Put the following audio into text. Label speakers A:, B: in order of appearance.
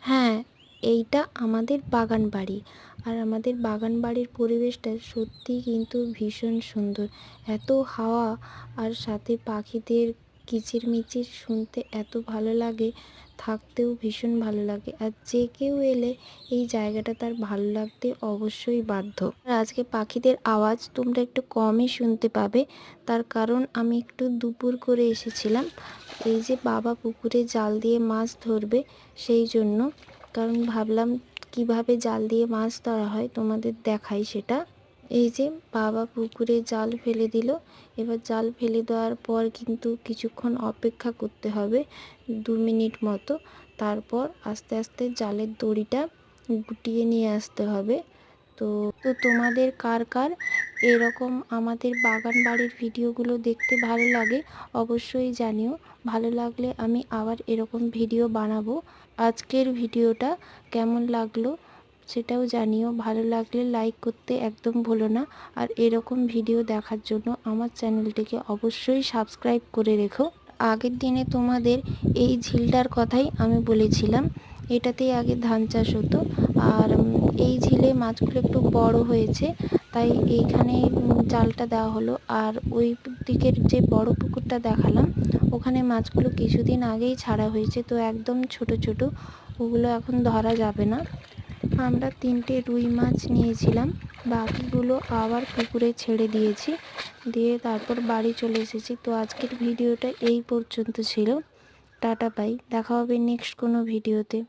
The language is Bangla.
A: হ্যাঁ, এইটা আমাদের বাগান বাড়ি। আর আমাদের বাগান বাড়ির পরিবেশটা সত্যিই কিন্তু ভীষণ সুন্দর। এত হাওয়া আর সাথে পাখিদের কিচিরমিচির শুনতে এত ভালো লাগে, থাকতেও ভীষণ ভালো লাগে। আর যে কেউ এলে এই জায়গাটা তার ভালো লাগতে অবশ্যই বাধ্য। আর আজকে পাখিদের আওয়াজ তোমরা একটু কমই শুনতে পাবে, তার কারণ আমি একটু দুপুর করে এসেছিলাম। এই যে বাবা পুকুরে জাল দিয়ে মাছ ধরবে, সেই জন্য। কারণ ভাবলাম কিভাবে জাল দিয়ে মাছ ধরা হয় তোমাদের দেখাই সেটা। এই যে বাবা পুকুরে জাল ফেলে দিল। এবার জাল ফেলে দেওয়ার পর কিন্তু কিছুক্ষণ অপেক্ষা করতে হবে, 2 মিনিট মতো। তারপর আস্তে আস্তে জালের দড়িটা গুটিয়ে নিয়ে আসতে হবে। তো তো তোমাদের কার কার এরকম আমাদের বাগান বাড়ির ভিডিওগুলো দেখতে ভালো লাগে অবশ্যই জানিও। ভালো লাগলে আমি আবার এরকম ভিডিও বানাবো। আজকের ভিডিওটা কেমন লাগলো সেটাও জানিও। ভালো লাগলে লাইক করতে একদম ভুলো না। আর এরকম ভিডিও দেখার জন্য আমার চ্যানেলটিকে অবশ্যই সাবস্ক্রাইব করে রেখো। আগের দিনে তোমাদের এই ঝিলটার কথাই আমি বলেছিলাম। এটাতেই আগে ধান চাষ হতো। আর এই ঝিলে মাছগুলো একটু বড় হয়েছে, তাই এইখানে জালটা দেওয়া হলো। আর ওই দিকের যে বড় পুকুরটা দেখালাম, ওখানে মাছগুলো কিছুদিন আগেই ছাড়া হয়েছে, তো একদম ছোট ছোট, ওগুলো এখন ধরা যাবে না। আমরা 3টে রুই মাছ নিয়েছিলাম, বাকিগুলো আবার পুকুরে ছেড়ে দিয়েছি, দিয়ে তারপর বাড়ি চলে এসেছি। তো আজকের ভিডিওটা এই পর্যন্ত ছিল। টাটা, বাই, দেখা হবে নেক্সট কোনো ভিডিওতে।